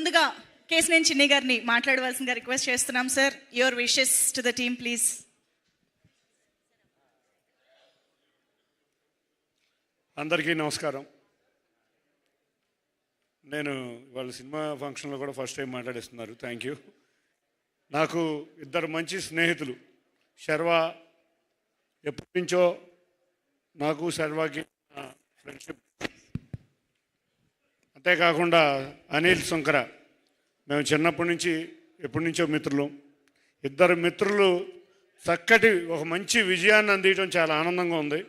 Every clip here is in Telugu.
ముందుగా కేశినేని చిన్ని గారిని మాట్లాడవలసిందిగా రిక్వెస్ట్ చేస్తున్నాం sir. Your wishes to the team please. అందరికీ నమస్కారం. నేను వాళ్ళ సినిమా ఫంక్షన్లో కూడా ఫస్ట్ టైం మాట్లాడిస్తున్నారు. Thank you. నాకు ఇద్దరు మంచి స్నేహితులు, శర్వా, ఎప్పటి నుంచో నాకు శర్వాకి ఫ్రెండ్షిప్, అంతేకాకుండా అనిల్ సుంకర, మేము చిన్నప్పటి నుంచి ఎప్పటి నుంచో మిత్రులు. ఇద్దరు మిత్రులు చక్కటి ఒక మంచి విజయాన్ని అందించడం చాలా ఆనందంగా ఉంది.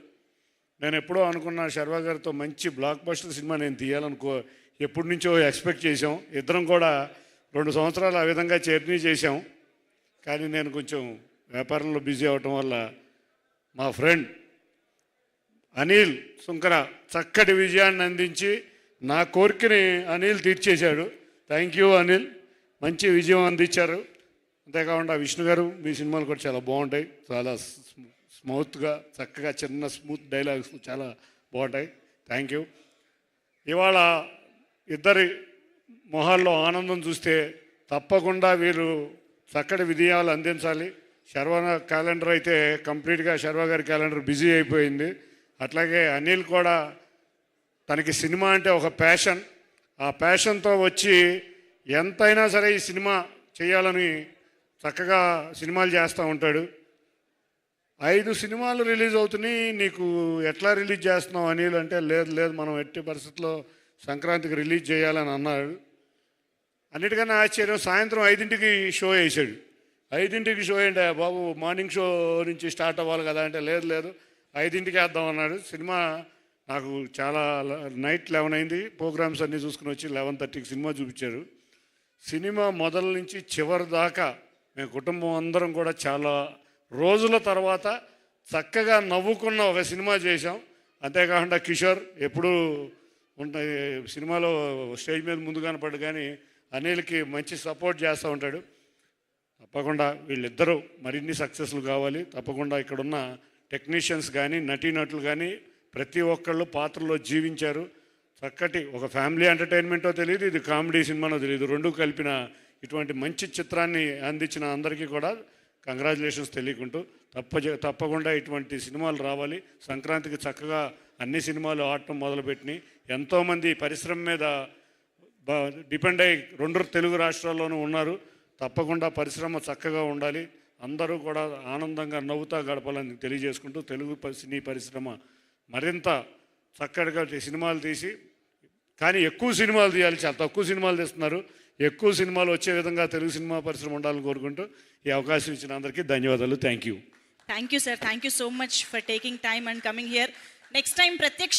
నేను ఎప్పుడో అనుకున్న శర్వా గారితో మంచి బ్లాక్ బస్టర్ సినిమా నేను తీయాలనుకో ఎప్పటి నుంచో ఎక్స్పెక్ట్ చేసాం. ఇద్దరం కూడా 2 సంవత్సరాలు ఆ విధంగా జర్నీ చేసాం. కానీ నేను కొంచెం వ్యాపారంలో బిజీ అవటం వల్ల మా ఫ్రెండ్ అనిల్ సుంకర చక్కటి విజయాన్ని అందించి నా కోరికని అనిల్ తీర్చేశాడు. థ్యాంక్ యూ అనిల్, మంచి విజయం అందించారు. అంతేకాకుండా విష్ణు గారు, మీ సినిమాలు కూడా చాలా బాగుంటాయి, చాలా స్మూత్గా చక్కగా చిన్న స్మూత్ డైలాగ్స్ చాలా బాగుంటాయి. Thank you. ఇవాళ ఇద్దరి మొహాల్లో ఆనందం చూస్తే తప్పకుండా వీరు చక్కటి విజయాలు అందించాలి. శర్వా క్యాలెండర్ అయితే కంప్లీట్గా శర్వా గారి క్యాలెండర్ బిజీ అయిపోయింది. అట్లాగే అనిల్ కూడా తనకి సినిమా అంటే ఒక ప్యాషన్, ఆ ప్యాషన్తో వచ్చి ఎంతైనా సరే ఈ సినిమా చేయాలని చక్కగా సినిమాలు చేస్తూ ఉంటాడు. 5 సినిమాలు రిలీజ్ అవుతున్నాయి, నీకు ఎట్లా రిలీజ్ చేస్తున్నావు అనిల్ అంటే, లేదు మనం ఎట్టి పరిస్థితుల్లో సంక్రాంతికి రిలీజ్ చేయాలని అన్నాడు. అన్నిటికన్నా ఆశ్చర్యం, సాయంత్రం 5ంటికి షో వేసాడు. 5ంటికి షో ఏంటి బాబు, మార్నింగ్ షో నుంచి స్టార్ట్ అవ్వాలి కదా అంటే, లేదు 5ంటికి వేద్దాం అన్నాడు. సినిమా నాకు చాలా నైట్ 11 అయింది, ప్రోగ్రామ్స్ అన్నీ చూసుకుని వచ్చి 11:30కి సినిమా చూపించారు. సినిమా మొదల నుంచి చివరి దాకా మేము కుటుంబం అందరం కూడా చాలా రోజుల తర్వాత చక్కగా నవ్వుకున్న ఒక సినిమా చేశాం. అంతేకాకుండా కిషోర్ ఎప్పుడూ ఉంటాయి సినిమాలో స్టేజ్ మీద ముందు కనపడ్డు, కానీ అనిల్కి మంచి సపోర్ట్ చేస్తూ ఉంటాడు. తప్పకుండా వీళ్ళిద్దరూ మరిన్ని సక్సెస్లు కావాలి. తప్పకుండా ఇక్కడున్న టెక్నీషియన్స్ కానీ నటీనటులు కానీ ప్రతి ఒక్కళ్ళు పాత్రలో జీవించారు. చక్కటి ఒక ఫ్యామిలీ ఎంటర్టైన్మెంటో తెలియదు, ఇది కామెడీ సినిమానో తెలియదు, రెండూ కలిపిన ఇటువంటి మంచి చిత్రాన్ని అందించిన అందరికీ కూడా కంగ్రాచులేషన్స్ తెలియకుంటూ తప్పకుండా ఇటువంటి సినిమాలు రావాలి. సంక్రాంతికి చక్కగా అన్ని సినిమాలు ఆడటం మొదలుపెట్టినాయి. ఎంతోమంది పరిశ్రమ మీద డిపెండ్ అయ్యి 2 తెలుగు రాష్ట్రాల్లోనూ ఉన్నారు. తప్పకుండా పరిశ్రమ చక్కగా ఉండాలి, అందరూ కూడా ఆనందంగా నవ్వుతా గడపాలని తెలియజేసుకుంటూ తెలుగు సినీ పరిశ్రమ మరింత చక్కగా సినిమాలు తీసి, కానీ ఎక్కువ సినిమాలు తీయాలి, చాలా తక్కువ సినిమాలు తీస్తున్నారు. ఎక్కువ సినిమాలు వచ్చే విధంగా తెలుగు సినిమా పరిశ్రమ ఉండాలని కోరుకుంటూ ఈ అవకాశం ఇచ్చిన అందరికీ ధన్యవాదాలు. Thank you. Thank you sir. Thank you so much for taking time and coming here. Next time ప్రత్యక్ష